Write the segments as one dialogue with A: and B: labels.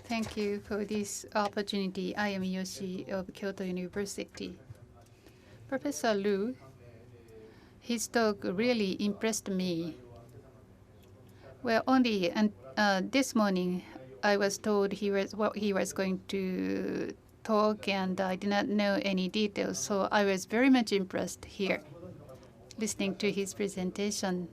A: Thank you for this opportunity. I am Iiyoshi of Kyoto University. Professor Liu, his talk really impressed me. Well, only this morning I was told what he was going to talk, and I did not know any details, so I was very much impressed here, listening to his presentation.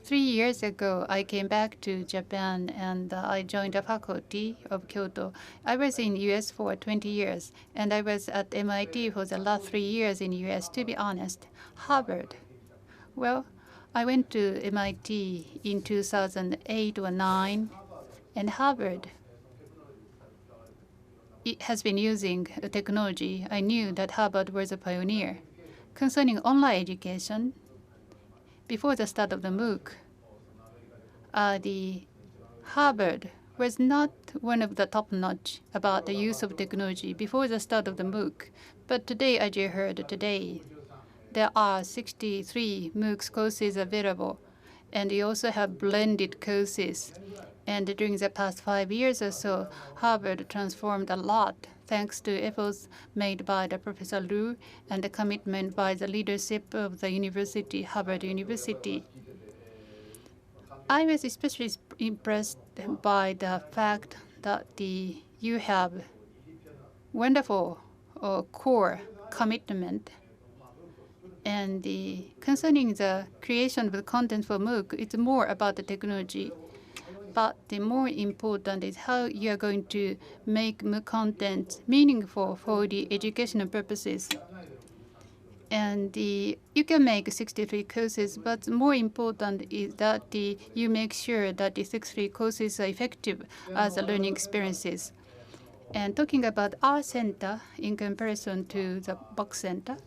A: 3 years ago, I came back to Japan and I joined the faculty of Kyoto. I was in US for 20 years, and I was at MIT for the last 3 years in US, to be honest. Harvard. Well, I went to MIT in 2008 or 9, and Harvard it has been using technology. I knew that Harvard was a pioneer. Concerning online education, before the start of the MOOC, the Harvard was not one of the top-notch about the use of technology before the start of the MOOC. But today, as you heard today, there are 63 MOOC courses available, and we also have blended courses. And during the past 5 years or so, Harvard transformed a lot thanks to efforts made by the Professor Liu and the commitment by the leadership of the university, Harvard University. I was especially impressed by the fact that you have wonderful core commitment. And concerning the creation of the content for MOOC, it's more about the technology. But the more important is how you are going to make MOOC content meaningful for the educational purposes. And you can make 63 courses, but more important is that you make sure that the 63 courses are effective as learning experiences. And talking about our center in comparison to the Box Center,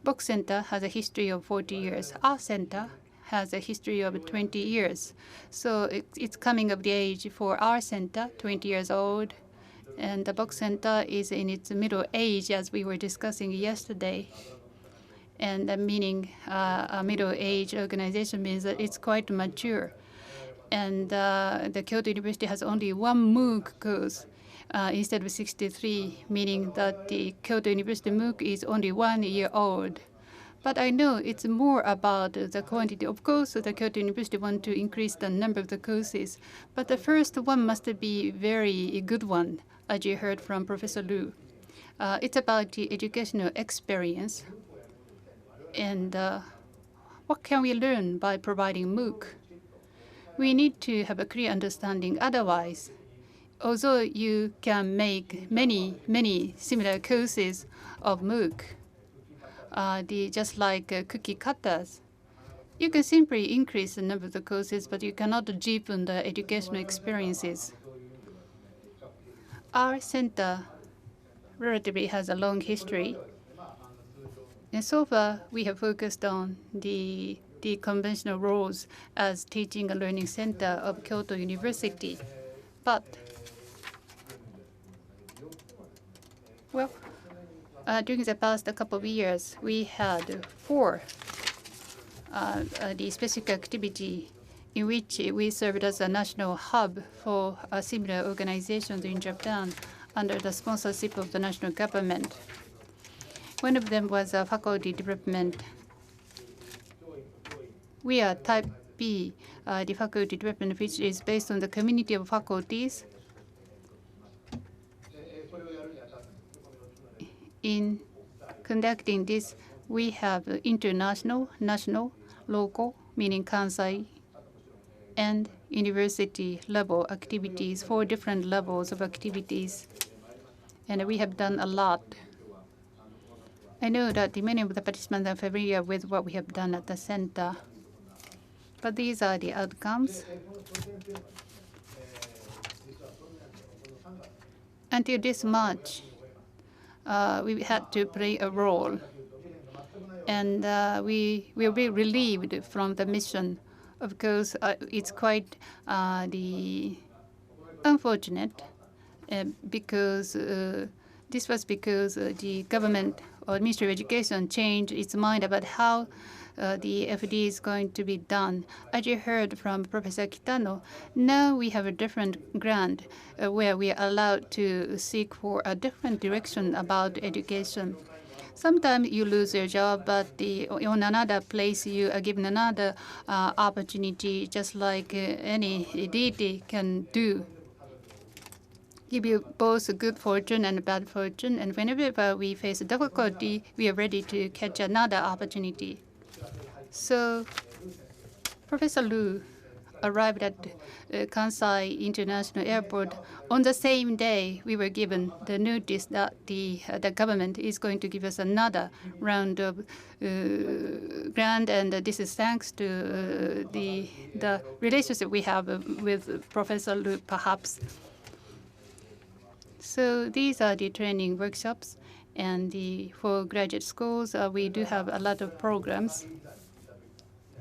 A: Box Center has a history of 40 years. Our center has a history of 20 years. So it's coming of the age for our center, 20 years old. And the Box Center is in its middle age, as we were discussing yesterday. And meaning a middle-aged organization means that it's quite mature. And the Kyoto University has only one MOOC course instead of 63, meaning that the Kyoto University MOOC is only 1 year old. But I know it's more about the quantity. Of course, the Kyoto University wants to increase the number of the courses, but the first one must be very good one, as you heard from Professor Liu. It's about the educational experience. And what can we learn by providing MOOC? We need to have a clear understanding. Otherwise, although you can make many similar courses of MOOC, just like cookie cutters, you can simply increase the number of the courses, but you cannot deepen the educational experiences. Our center relatively has a long history. And so far, we have focused on the conventional roles as teaching and learning center of Kyoto University. But, well, during the past couple of years, we had 4 the specific activity in which we served as a national hub for similar organizations in Japan under the sponsorship of the national government. One of them was faculty development. We are Type B, the faculty development, which is based on the community of faculties. In conducting this, we have international, national, local, meaning Kansai, and university level activities, 4 different levels of activities. And we have done a lot. I know that many of the participants are familiar with what we have done at the center, but these are the outcomes. Until this March, we had to play a role, and we will be relieved from the mission. Of course, it's quite unfortunate because this was because the government or Ministry of Education changed its mind about how the FD is going to be done. As you heard from Professor Kitano, now we have a different grant where we are allowed to seek for a different direction about education. Sometimes you lose your job, but on another place you are given another opportunity, just like any deity can do. Give you both good fortune and bad fortune, and whenever we face difficulty, we are ready to catch another opportunity. So Professor Liu arrived at Kansai International Airport. On the same day, we were given the notice that the government is going to give us another round of grant, and this is thanks to the relationship we have with Professor Liu, perhaps. So these are the training workshops, and for graduate schools, we do have a lot of programs.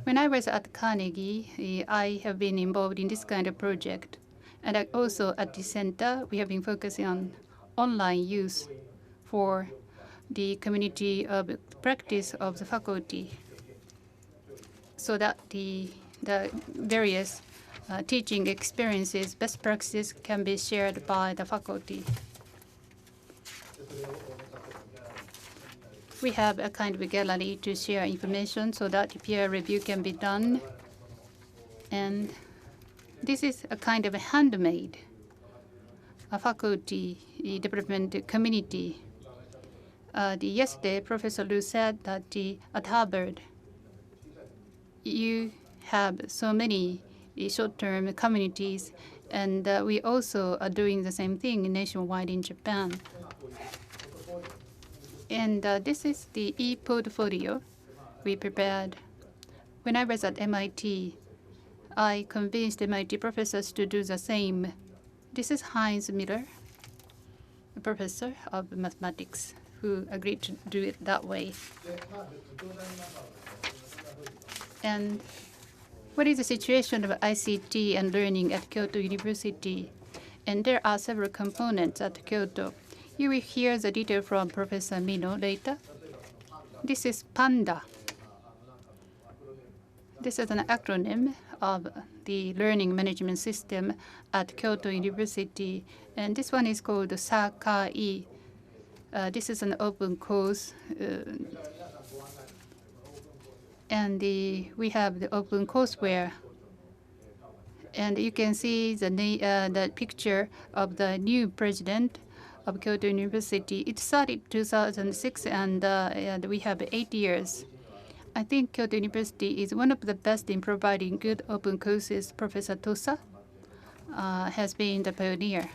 A: When I was at Carnegie, I have been involved in this kind of project. And also at the center, we have been focusing on online use for the community of practice of the faculty, so that the various teaching experiences, best practices can be shared by the faculty. We have a kind of a gallery to share information so that peer review can be done. And this is a kind of a handmade faculty development community. Yesterday, Professor Liu said that at Harvard, you have so many short-term communities, and we also are doing the same thing nationwide in Japan. And this is the e-portfolio we prepared. When I was at MIT, I convinced MIT professors to do the same. This is Heinz Miller, a professor of mathematics, who agreed to do it that way. And what is the situation of ICT and learning at Kyoto University? And there are several components at Kyoto. You will hear the detail from Professor Mino later. This is PANDA. This is an acronym of the learning management system at Kyoto University. And this one is called Sakai. This is an open course. And we have the open courseware. And you can see the picture of the new president of Kyoto University. It started 2006, and we have 8 years. I think Kyoto University is one of the best in providing good open courses. Professor Tosa has been the pioneer.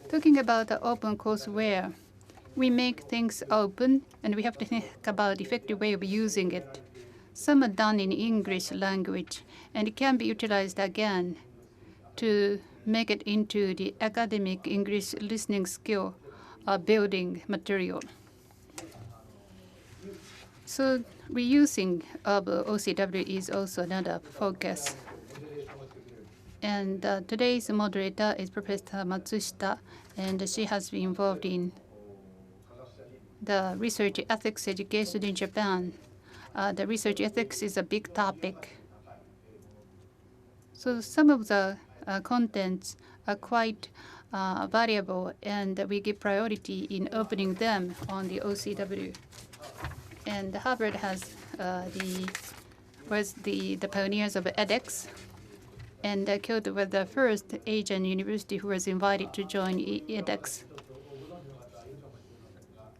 A: Talking about the open courseware, we make things open, and we have to think about the effective way of using it. Some are done in English language, and it can be utilized again to make it into the academic English listening skill building material. So reusing of OCW is also another focus. And today's moderator is Professor Matsushita, and she has been involved in the research ethics education in Japan. The research ethics is a big topic. So some of the contents are quite valuable, and we give priority in opening them on the OCW. And Harvard was the pioneers of edX, and Kyoto was the first Asian university who was invited to join edX.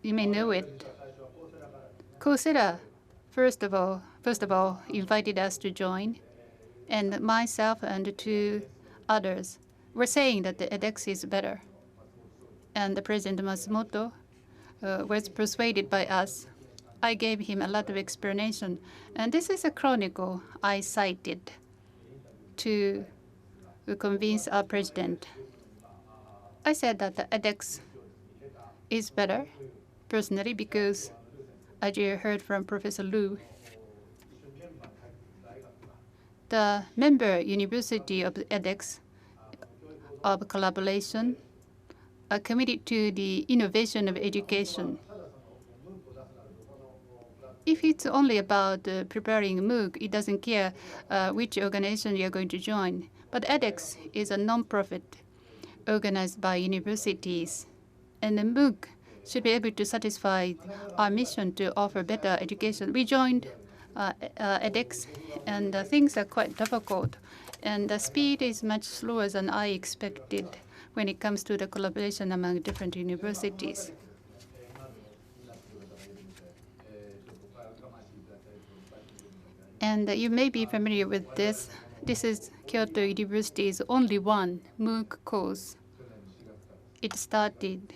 A: You may know it. Coursera, first of all, invited us to join, and myself and 2 others were saying that the edX is better. And the President Matsumoto was persuaded by us. I gave him a lot of explanation, and this is a chronicle I cited to convince our president. I said that the edX is better, personally, because, as you heard from Professor Liu, the member university of the edX of collaboration are committed to the innovation of education. If it's only about preparing MOOC, it doesn't care which organization you're going to join. But edX is a non-profit organized by universities. And the MOOC should be able to satisfy our mission to offer better education. We joined edX, and things are quite difficult. And the speed is much slower than I expected when it comes to the collaboration among different universities. And you may be familiar with this. This is Kyoto University's only one MOOC course. It started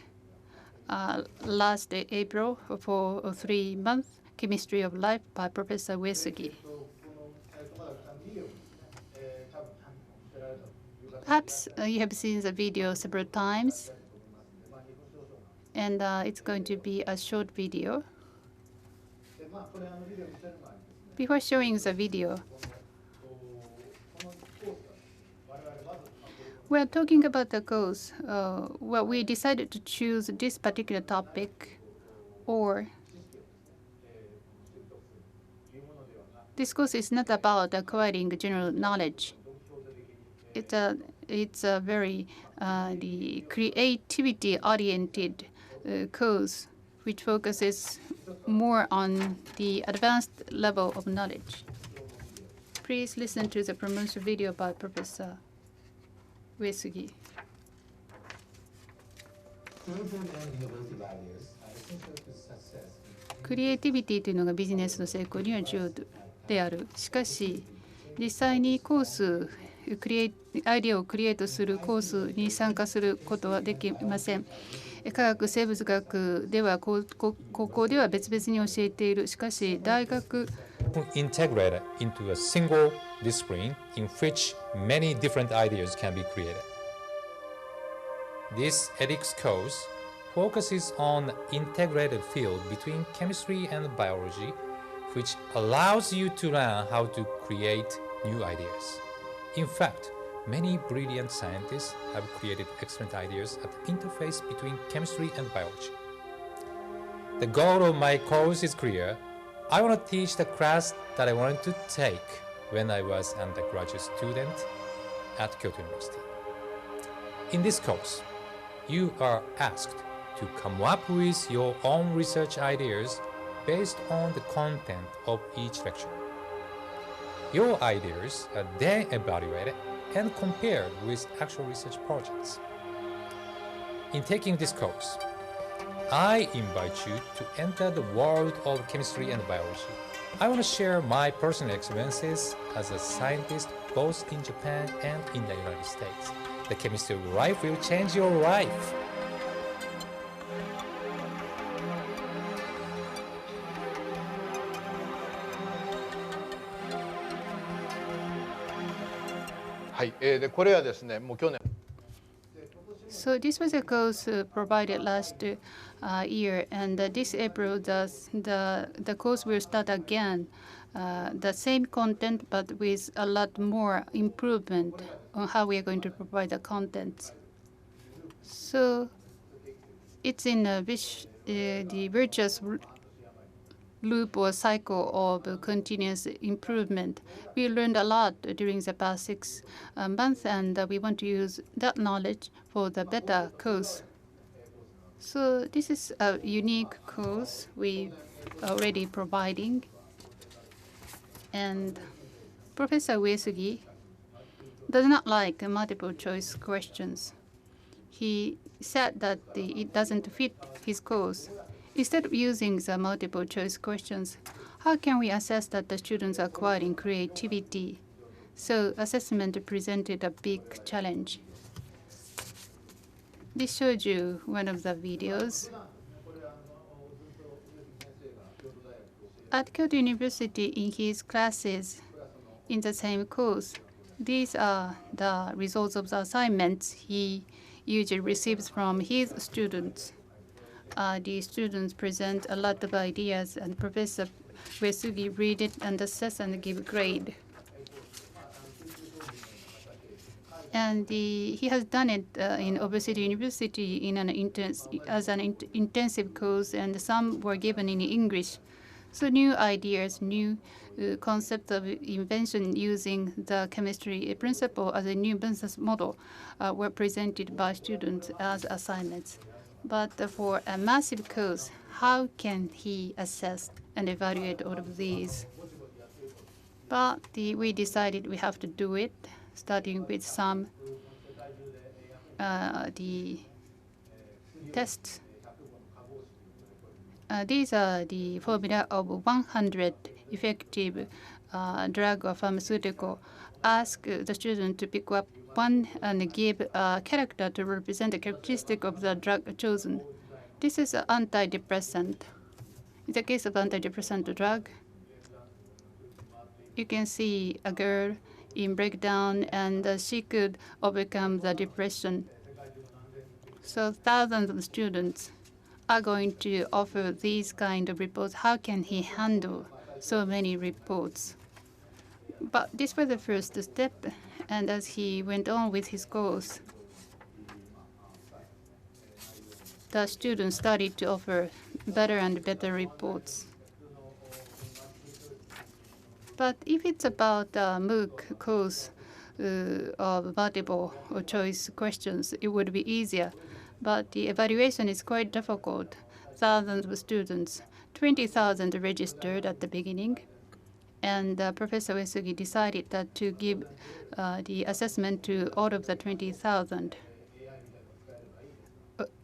A: last April for 3 months, Chemistry of Life by Professor Uesugi. Perhaps you have seen the video several times, and it's going to be a short video. Before showing the video, we're talking about the course. Well, we decided to choose this particular topic, or this course is not about acquiring general knowledge. It's a very the creativity-oriented course, which focuses more on the advanced level of knowledge. Please listen to the promotion video by Professor Uesugi. Creativity というのがビジネスの成功には重要である。しかし、実際にコースアイデアをクリエイトするコースに参加することはできません。科学、生物学では高校では別々に教えている。しかし大学
B: integrated into a single discipline in which many different ideas can be created. This ethics course focuses on integrated field between chemistry and biology, which allows you to learn how to create new ideas. In fact, many brilliant scientists have created excellent ideas at the interface between chemistry and biology. The goal of my course is clear. I want to teach the class that I wanted to take when I was an undergraduate student at Kyoto University. In this course, you are asked to come up with your own research ideas based on the content of each lecture. Your ideas are then evaluated and compared with actual research projects. In taking this course, I invite you to enter the world of chemistry and biology. I want to share my personal experiences as a scientist both in Japan and in the United States. The chemistry of life will change your life.
C: はい、でこれはですね、もう去年。
A: So this was a course provided last year, and this April the course will start again. The same content, but with a lot more improvement on how we are going to provide the content. So it's in the virtuous loop or cycle of continuous improvement. We learned a lot during the past 6 months, and we want to use that knowledge for the better course. So this is a unique course we are already providing. And Professor Uesugi does not like multiple choice questions. He said that it doesn't fit his course. Instead of using the multiple choice questions, how can we assess that the students are acquiring creativity? So assessment presented a big challenge. This shows you one of the videos. At Kyoto University, in his classes in the same course, these are the results of the assignments he usually receives from his students. The students present a lot of ideas, and Professor Uesugi read it and assess and give grade. And he has done it in Overseas University in as an intensive course, and some were given in English. So new ideas, new concept of invention using the chemistry principle as a new business model were presented by students as assignments. But for a massive course, how can he assess and evaluate all of these? But we decided we have to do it, starting with some the tests. These are the formula of 100 effective drug or pharmaceutical. Ask the student to pick up one and give a character to represent the characteristic of the drug chosen. This is an antidepressant. In the case of antidepressant drug, you can see a girl in breakdown, and she could overcome the depression. So thousands of students are going to offer these kind of reports. How can he handle so many reports? But this was the first step, and as he went on with his course, the students started to offer better and better reports. But if it's about a MOOC course of multiple choice questions, it would be easier. But the evaluation is quite difficult. Thousands of students, 20,000 registered at the beginning. And Professor Uesugi decided that to give the assessment to all of the 20,000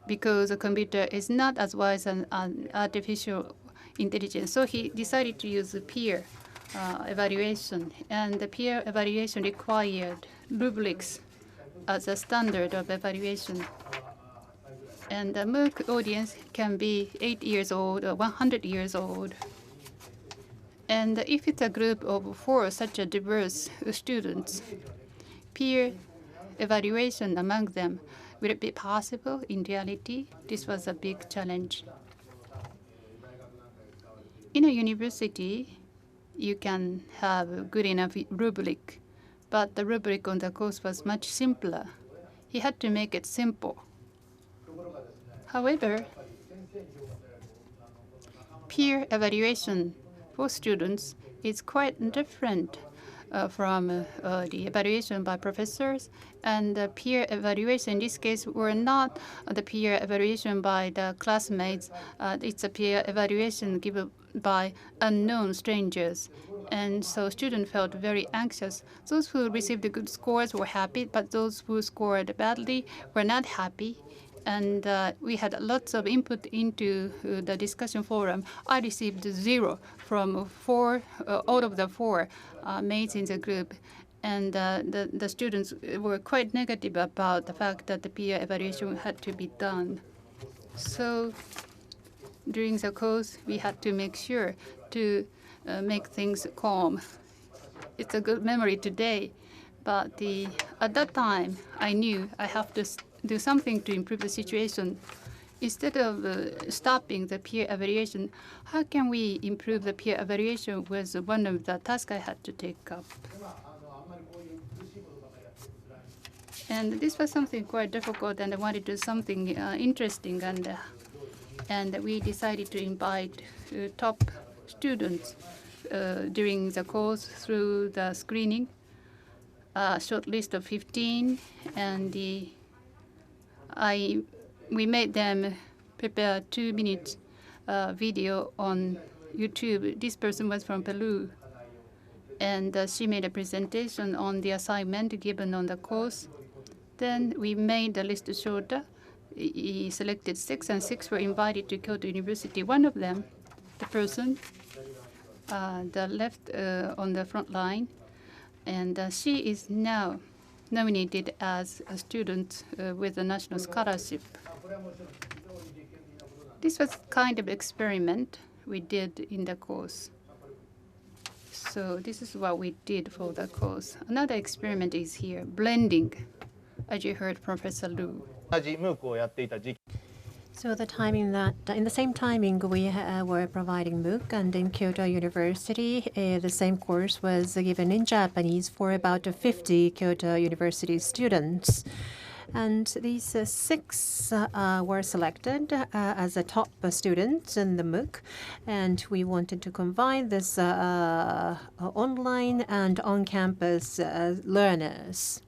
A: because a computer is not as wise as an artificial intelligence. So he decided to use peer evaluation. And the peer evaluation required rubrics as a standard of evaluation. And the MOOC audience can be 8 years old or 100 years old. And if it's a group of 4 such a diverse students, peer evaluation among them, will it be possible in reality? This was a big challenge. In a university, you can have a good enough rubric, but the rubric on the course was much simpler. He had to make it simple. However, peer evaluation for students is quite different from the evaluation by professors. And the peer evaluation in this case were not the peer evaluation by the classmates. It's a peer evaluation given by unknown strangers. And so students felt very anxious. Those who received the good scores were happy, but those who scored badly were not happy. And we had lots of input into the discussion forum. I received 0 from all of the 4 mates in the group. And the students were quite negative about the fact that the peer evaluation had to be done. So during the course, we had to make sure to make things calm. It's a good memory today. But at that time, I knew I have to do something to improve the situation. Instead of stopping the peer evaluation, how can we improve the peer evaluation was one of the tasks I had to take up. And this was something quite difficult, and I wanted to do something interesting, and we decided to invite top students during the course through the screening, a short list of 15, and we made them prepare 2-minute video on YouTube. This person was from Peru, and she made a presentation on the assignment given on the course. Then we made the list shorter. He selected 6, and 6 were invited to Kyoto University. One of them, the person, the left on the front line, and she is now nominated as a student with a national scholarship. This was kind of experiment we did in the course. So this is what we did for the course. Another experiment is here, blending, as you heard Professor Liu.
D: So the timing that in the same timing we were providing MOOC, and in Kyoto University the same course was given in Japanese for about 50 Kyoto University students. And these 6 were selected as the top students in the MOOC, and we wanted to combine this online and on-campus learners.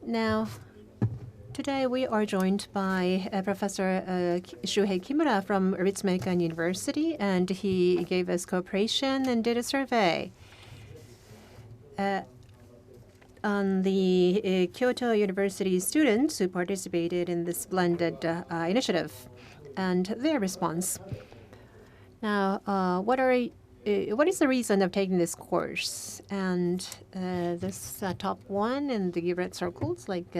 D: Now, today we are joined by Professor Shuhei Kimura from Ritsumeikan University, and he gave us cooperation and did a survey on the Kyoto University students who participated in this blended initiative and their response. Now, what is the reason of taking this course? And this top one in the red circles, like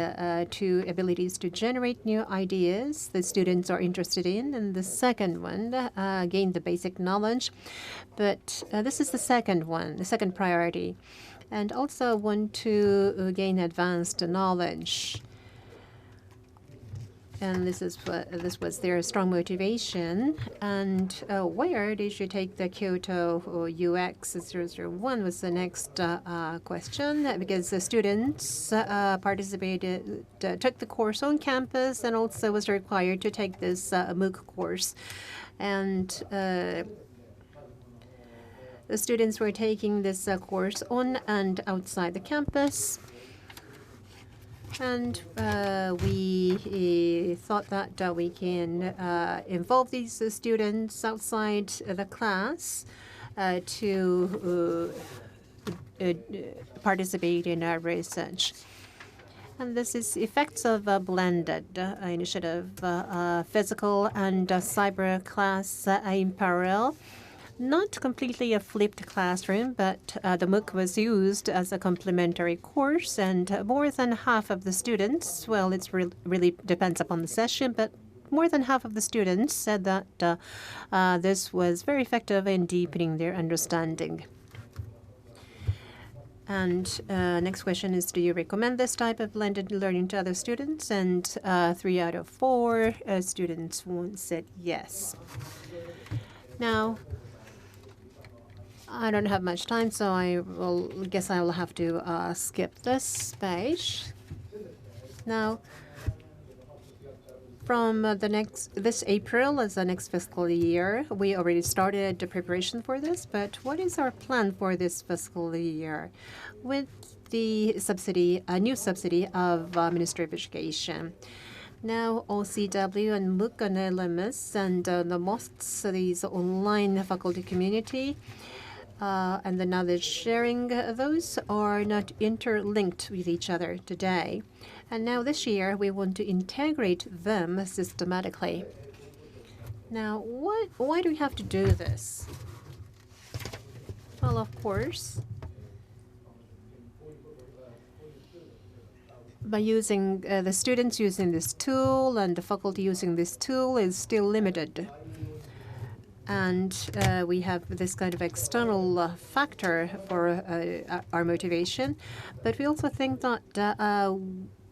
D: 2 abilities to generate new ideas the students are interested in, and the second one, gain the basic knowledge. But this is the second one, the second priority. And also want to gain advanced knowledge. And this was their strong motivation. And where did you take the Kyoto UX 001 was the next question, because the students participated, took the course on campus, and also was required to take this MOOC course. And the students were taking this course on and outside the campus. And we thought that we can involve these students outside the class to participate in our research. And this is effects of a blended initiative, physical and cyber class in parallel. Not completely a flipped classroom, but the MOOC was used as a complementary course, and more than half of the students, well, it really depends upon the session, but more than half of the students said that this was very effective in deepening their understanding. And next question is, do you recommend this type of blended learning to other students? And 3 out of 4 students said yes. Now, I don't have much time, so I guess I will have to skip this page. Now, from this April as the next fiscal year, we already started the preparation for this. But what is our plan for this fiscal year with the subsidy, a new subsidy of Ministry of Education? Now, OCW and MOOC and LMS and the MOOCs, these online faculty community, and the knowledge sharing, those are not interlinked with each other today. And now this year, we want to integrate them systematically. Now, why do we have to do this? Well, of course, by using the students using this tool and the faculty using this tool is still limited. And we have this kind of external factor for our motivation. But we also think that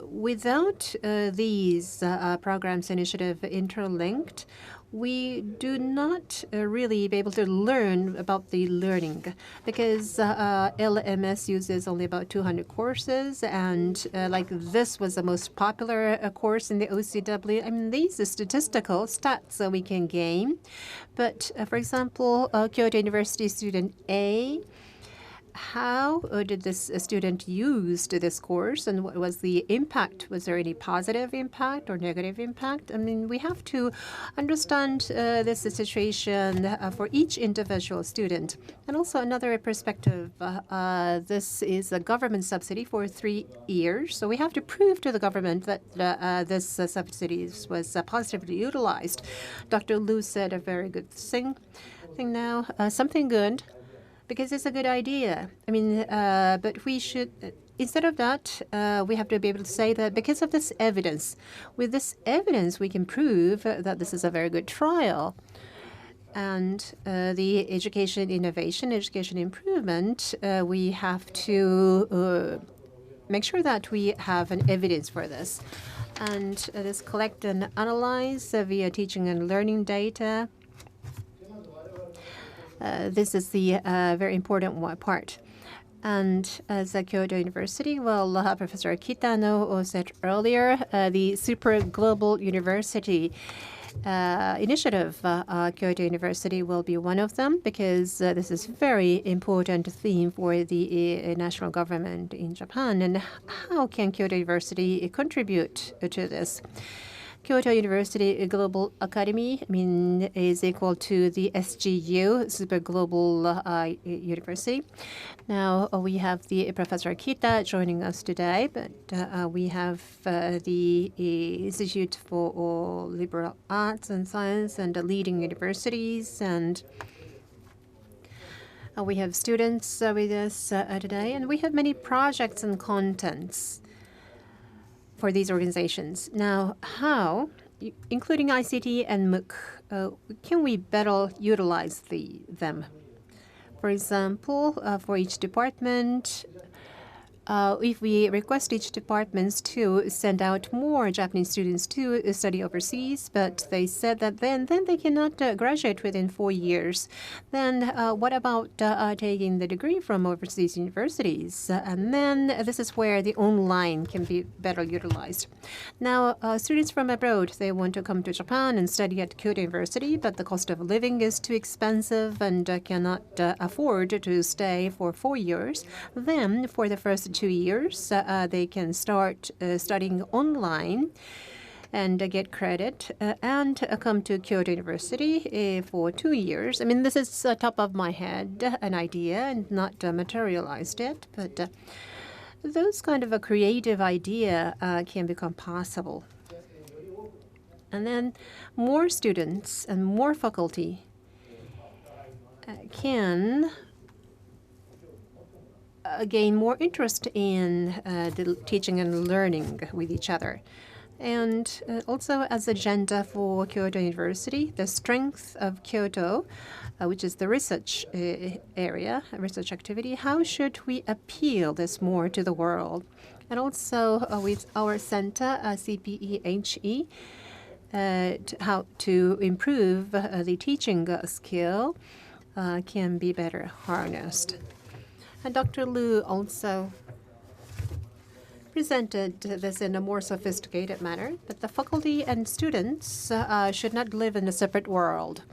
D: without these programs initiative interlinked, we do not really be able to learn about the learning, because LMS uses only about 200 courses, and like this was the most popular course in the OCW. I mean, these are statistical stats that we can gain. But for example, Kyoto University student A, how did this student use this course, and what was the impact? Was there any positive impact or negative impact? I mean, we have to understand this situation for each individual student. And also another perspective, this is a government subsidy for 3 years. So we have to prove to the government that this subsidy was positively utilized. Dr. Liu said a very good thing now, something good, because it's a good idea. I mean, but we should, instead of that, we have to be able to say that because of this evidence, with this evidence, we can prove that this is a very good trial. And the education innovation, education improvement, we have to make sure that we have an evidence for this. And this collect and analyze via teaching and learning data. This is the very important part. And as Kyoto University, well, Professor Kitano said earlier, the Super Global University initiative, Kyoto University will be one of them because this is very important theme for the national government in Japan. And how can Kyoto University contribute to this? Kyoto University Global Academy, is equal to the SGU, Super Global University. Now we have the Professor Kita joining us today, but we have the Institute for Liberal Arts and Science and the leading universities, and we have students with us today, and we have many projects and contents for these organizations. Now, how, including ICT and MOOC, can we better utilize them? For example, for each department, if we request each department to send out more Japanese students to study overseas, but they said that then they cannot graduate within 4 years, then what about taking the degree from overseas universities? And then this is where the online can be better utilized. Now, students from abroad, they want to come to Japan and study at Kyoto University, but the cost of living is too expensive and cannot afford to stay for 4 years. Then, for the first 2 years, they can start studying online and get credit and come to Kyoto University for 2 years. This is top of my head, an idea, and not materialized yet, but those kind of a creative idea can become possible. And then more students and more faculty can gain more interest in the teaching and learning with each other. And also as agenda for Kyoto University, the strength of Kyoto, which is the research area, research activity, how should we appeal this more to the world? And also with our center, CPEHE, how to improve the teaching skill can be better harnessed. And Dr. Liu also presented this in a more sophisticated manner, that the faculty and students should not live in a separate world.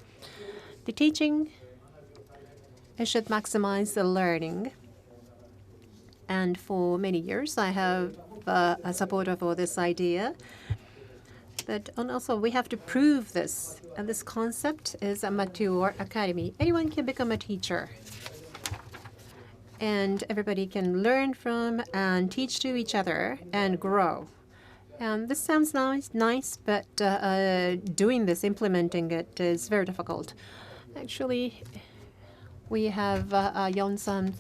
D: The teaching should maximize the learning. And for many years, I have a supporter for this idea. But also, we have to prove this. And this concept is a mature academy. Anyone can become a teacher. And everybody can learn from and teach to each other and grow. And this sounds nice, but doing this, implementing it, is very difficult. Actually, we have Yeon-san,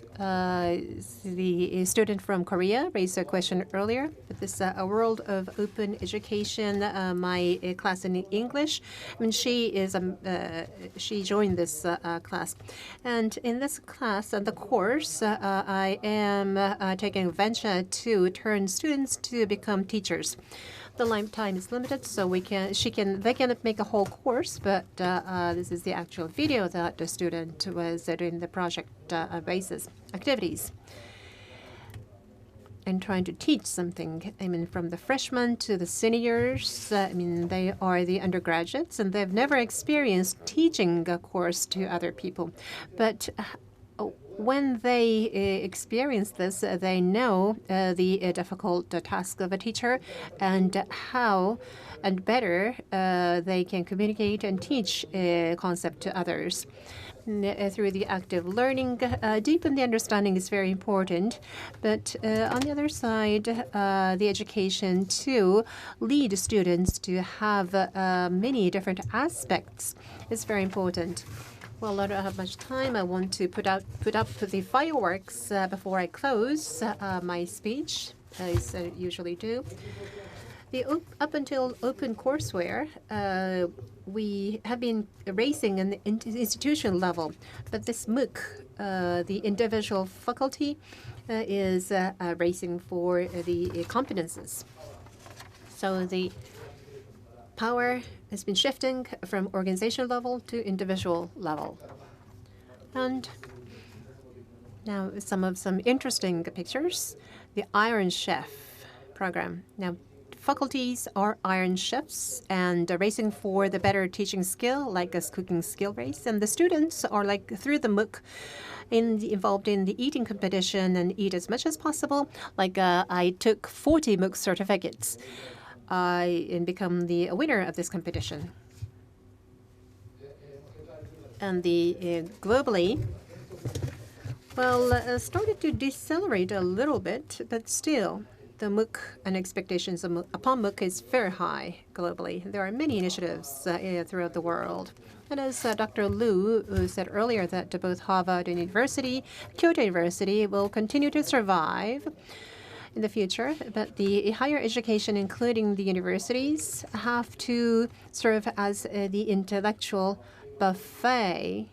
D: the student from Korea, raised a question earlier. This a world of open education, my class in English. She joined this class, and in this class, the course, I am taking a venture to turn students to become teachers. The time is limited, so they cannot make a whole course, but this is the actual video that the student was doing the project basis activities and trying to teach something. From the freshmen to the seniors, they are the undergraduates and they've never experienced teaching a course to other people. But when they experience this, they know the difficult task of a teacher and how and better they can communicate and teach a concept to others. Through the active learning, deepen the understanding is very important. But on the other side, the education to lead students to have many different aspects is very important. Well, I don't have much time. I want to put up the fireworks before I close my speech, as I usually do. Up until open courseware, we have been racing an institution level, but this MOOC, the individual faculty, is racing for the competences. So the power has been shifting from organizational level to individual level. And Now, some interesting pictures. The Iron Chef program. Now, faculties are iron chefs and racing for the better teaching skill, like a cooking skill race. And the students are like through the MOOC involved in the eating competition and eat as much as possible. Like I took 40 MOOC certificates and become the winner of this competition. And the globally, well, started to decelerate a little bit, but still, the MOOC and expectations upon MOOC is very high globally. There are many initiatives throughout the world. And as Dr. Liu said earlier, that both Harvard and Kyoto University will continue to survive in the future, but the higher education, including the universities, have to serve as the intellectual buffet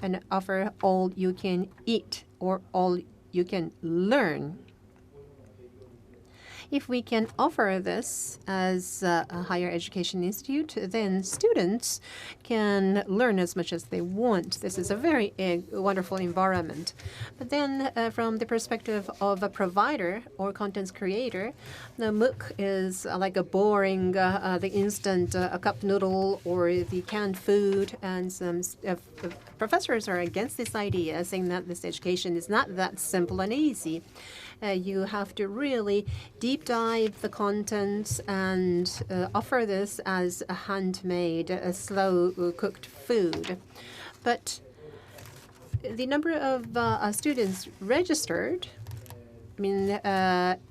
D: and offer all you can eat or all you can learn. If we can offer this as a higher education institute, then students can learn as much as they want. This is a very wonderful environment. But then from the perspective of a provider or content creator, the MOOC is like a boring, the instant cup noodle or the canned food. And some professors are against this idea, saying that this education is not that simple and easy. You have to really deep dive the contents and offer this as a handmade, slow cooked food. But the number of students registered, I mean,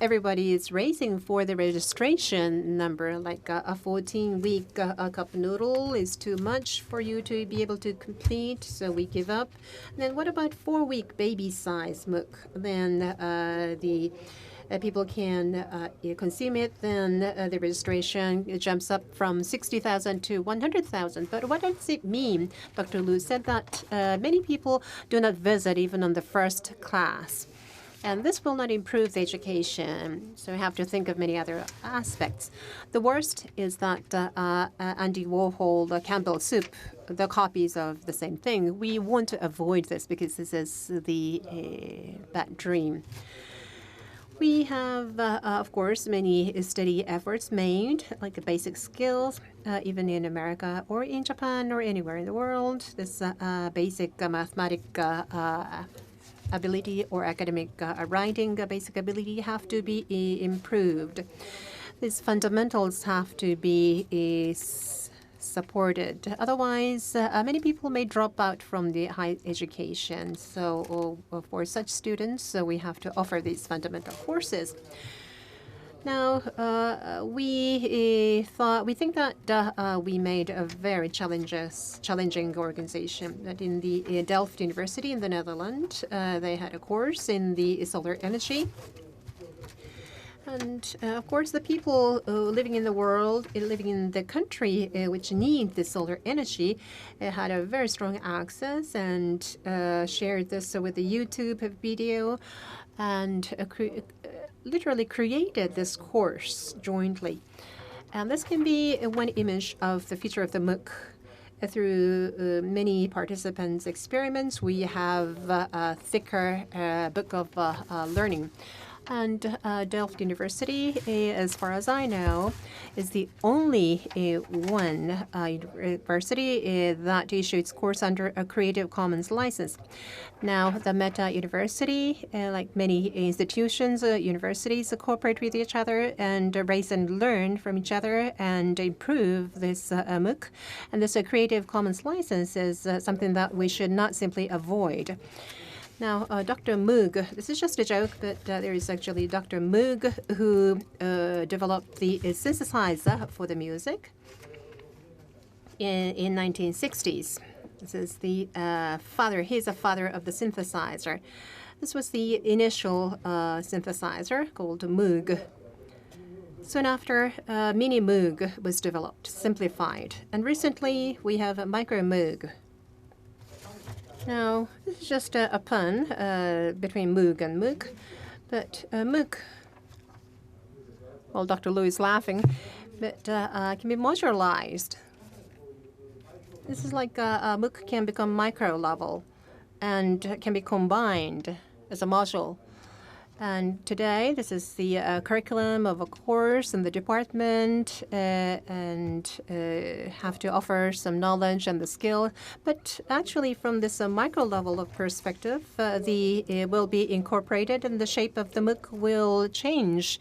D: everybody is racing for the registration number. Like a 14-week cup noodle is too much for you to be able to complete, so we give up. And then what about 4-week baby size MOOC? Then the people can consume it. Then the registration jumps up from 60,000 to 100,000. But what does it mean? Dr. Liu said that many people do not visit even on the first class. And this will not improve the education, so we have to think of many other aspects. The worst is that Andy Warhol, Campbell Soup, the copies of the same thing. We want to avoid this because this is the bad dream. We have, of course, many study efforts made, like the basic skills, even in America or in Japan or anywhere in the world. This basic mathematical ability or academic writing basic ability have to be improved. These fundamentals have to be supported. Otherwise, many people may drop out from the higher education. So for such students, we have to offer these fundamental courses. Now, we think that we made a very challenging organization. That in the Delft University in the Netherlands, they had a course in the solar energy. And of course, the people living in the world, living in the country which need the solar energy, had a very strong access and shared this with the YouTube video and literally created this course jointly. And this can be one image of the future of the MOOC. Through many participants' experiments, we have a thicker book of learning. And Delft University, as far as I know, is the only one university that issues its course under a Creative Commons license. Now, the Meta University, like many institutions, universities, cooperate with each other and raise and learn from each other and improve this MOOC. And this Creative Commons license is something that we should not simply avoid. Now, Dr. Moog, this is just a joke, but there is actually Dr. Moog who developed the synthesizer for the music in 1960s. This is the father. He's a father of the synthesizer. This was the initial synthesizer called Moog. Soon after, Mini Moog was developed, simplified. And recently, we have a Micro Moog. Now, this is just a pun between Moog and MOOC, but MOOC, well, Dr. Liu is laughing, but can be modularized. This is like MOOC can become micro level, and can be combined as a module. And today, this is the curriculum of a course in the department, and have to offer some knowledge and the skill. But actually, from this micro level of perspective, will be incorporated, and the shape of the MOOC will change.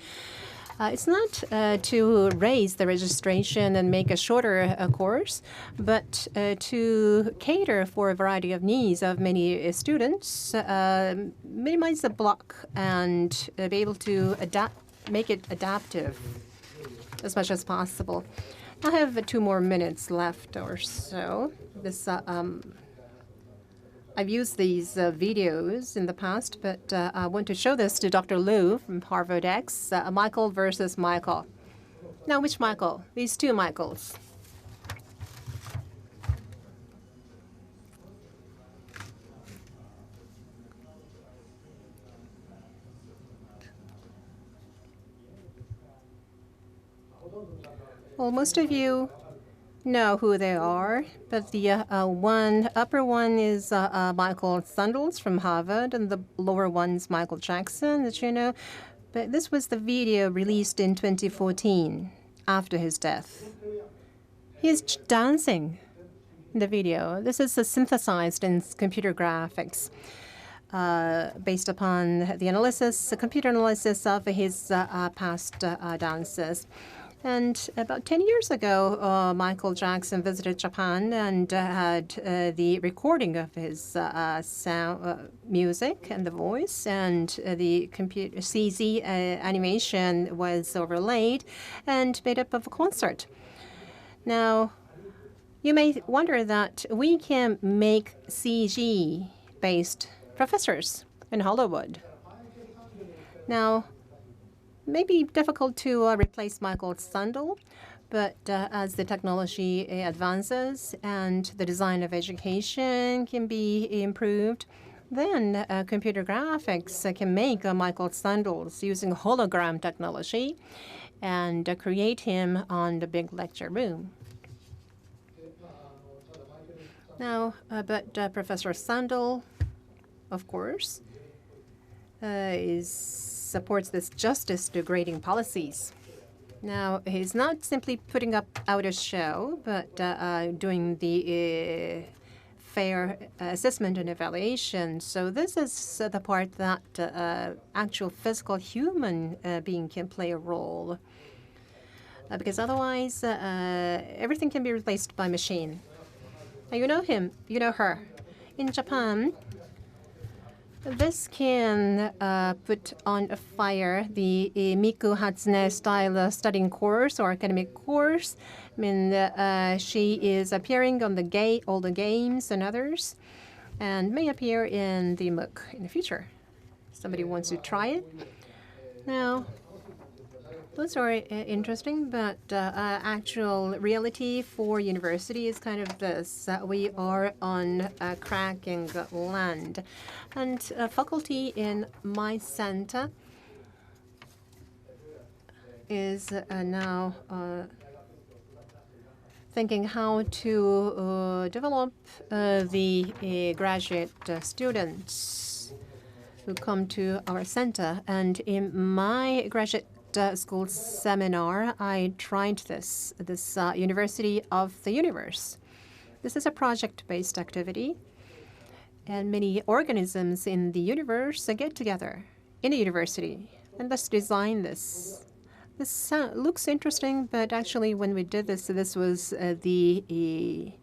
D: It's not to raise the registration and make a shorter course, but to cater for a variety of needs of many students, minimize the block, and be able to make it adaptive as much as possible. I have 2 more minutes left or so. This I've used these videos in the past, but I want to show this to Dr. Liu from Harvard X, Michael versus Michael. Now, which Michael? These 2 Michaels. Well, most of you know who they are, but the upper one is Michael Sandels from Harvard, and the lower one's Michael Jackson, that you know. But this was the video released in 2014 after his death. He's dancing in the video. This is synthesized in computer graphics based upon the computer analysis of his past dances. And about 10 years ago, Michael Jackson visited Japan and had the recording of his music and the voice, and the computer CG animation was overlaid and made up of a concert. Now, you may wonder that we can make CG-based professors in Hollywood. Now, maybe difficult to replace Michael Sandel, but as the technology advances and the design of education can be improved, then computer graphics can make Michael Sandels using hologram technology and create him on the big lecture room. Now, but Professor Sandel, of course, supports this justice-degrading policies. Now, he's not simply putting out a show, but doing the fair assessment and evaluation. So this is the part that actual physical human being can play a role. Because otherwise, everything can be replaced by machine. Now, you know him, you know her. In Japan, this can put on a fire the Miku Hatsune style studying course or academic course. I mean, she is appearing on all the games and others, and may appear in the MOOC in the future. Somebody wants to try it? Now, those are interesting, but actual reality for university is kind of this. We are on cracking land. And faculty in my center is now thinking how to develop the graduate students who come to our center. And in my graduate school seminar, I tried this University of the Universe. This is a project-based activity, and many organisms in the universe get together in a university, and let's design this. This looks interesting, but actually when we did this, this was the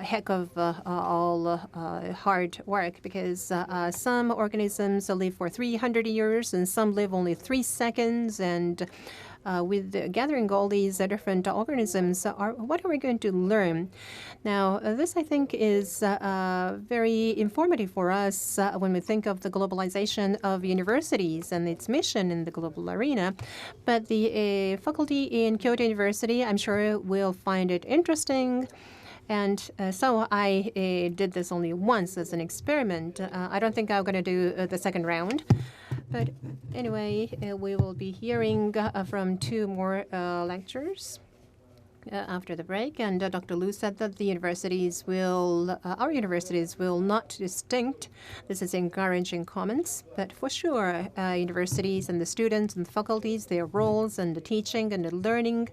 D: heck of all hard work, because some organisms live for 300 years and some live only 3 seconds. And with gathering all these different organisms, what are we going to learn? Now, this, I think, is very informative for us when we think of the globalization of universities and its mission in the global arena. But the faculty in Kyoto University, I'm sure, will find it interesting. And so I did this only once as an experiment. I don't think I'm going to do the second round. But anyway, we will be hearing from 2 more lectures. after the break, and Dr. Liu said that our universities will not distinct. This is encouraging comments, but for sure, universities and the students and the faculties, their roles and the teaching and the learning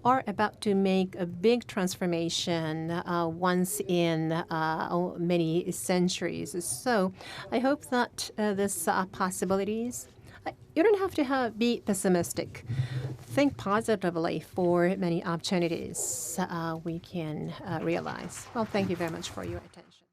D: are about to make a big transformation once in many centuries. So I hope that this possibilities. You don't have to be pessimistic. Think positively for many opportunities we can realize. Well, thank you very much for your attention.